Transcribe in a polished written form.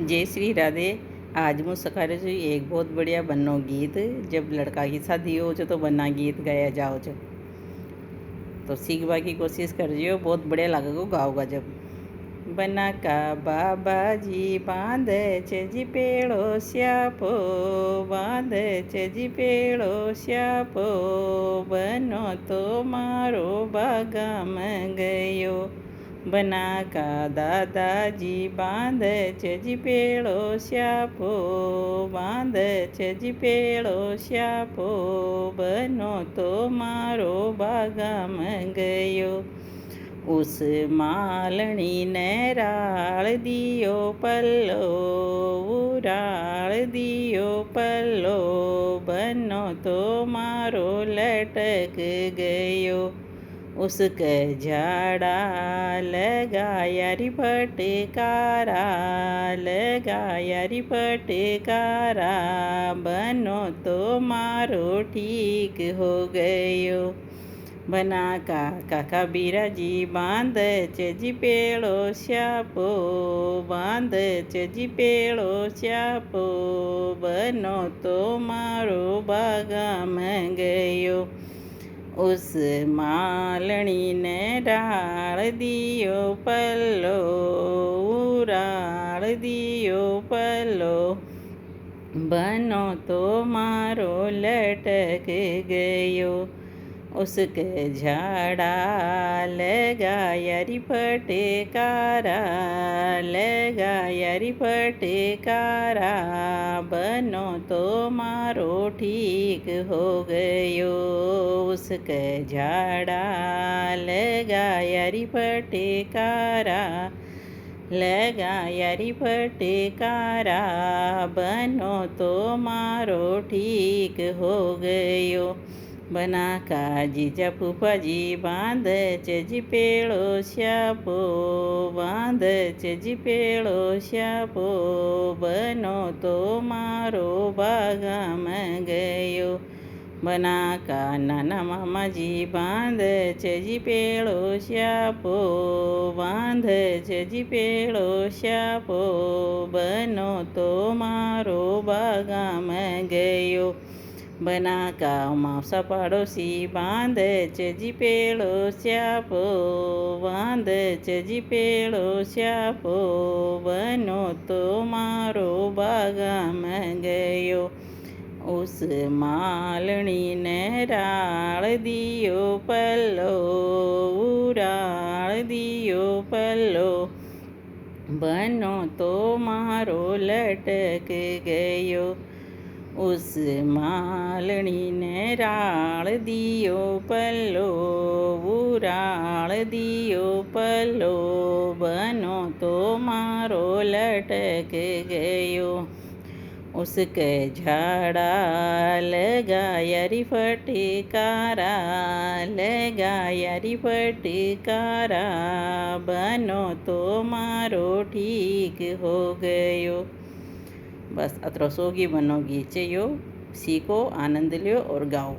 जय श्री राधे। आज मैं सिखा रही हूँ एक बहुत बढ़िया बन्नो गीत। जब लड़का की शादी हो तो बन्ना गीत गाया जाओ तो सीखवा की कोशिश कर रही हो, बहुत बढ़िया लगेगा गाओगा जब। बना का बाबा जी बांध जी पेड़ो श्यापो, बांध जी पेड़ो श्यापो, बनो तो मारो बागाम गयो। बना का दादाजी बांध जी पेड़ो श्यापो, बांध जी पेड़ो श्यापो, बनो तो मारो बागाम गयो। उस मालणी ने राळ दियो पल्लो, उराळ दियो पल्लो, बनो तो मारो लटक गयो। उसके झाड़ा लगाया री फटकारा, लगाया री फटकारा, बनो तो मारो ठीक हो गयो। बना का काका बिराजी बांध जी पेड़ो श्यापो, बांध जी पेड़ो श्यापो, बनो तो मारो बागाम गयो। उस मालणी ने डाळ दियो पल्लो, उराळ दियो पल्लो, बनो तो मारो लटक गयो। उसके झाड़ा लगाया री फटकारा, लगाया री फटकारा, बनो तो मारो ठीक हो गयो। उसके झाड़ा लगाया री फटकारा, लगाया री फटकारा, बनो तो मारो ठीक हो गयो। बना का जीजा फूफाजी बांध जी पेड़ो श्यापो, बांध जी पेड़ो श्यापो, बनो तो मारो बागाम गयो। बना का नाना मामाजी बांध जी पेड़ो श्यापो, बांध जी पेड़ो श्यापो, बनो तो मारो बागाम गयो। बना का मावसा पड़ोसी बांध जी पेड़ो श्यापो, बांध जी पेड़ो श्यापो, बनो तो मारो बागाम गयो। उस मालणी ने राळ दियो पल्लो, उराळ दियो पल्लो, बनो तो मारो लटक गयो। उस मालणी ने राळ दियो पल्लो, उराळ दियो पल्लो, बनो तो मारो लटक गयो। उसके झाड़ा लगाया री फटकारा, लगाया री फटकारा, बनो तो मारो ठीक हो गयो। बस अतरो सोगी बनो गीत चाहिए। सीखो, आनंद लो और गाओ।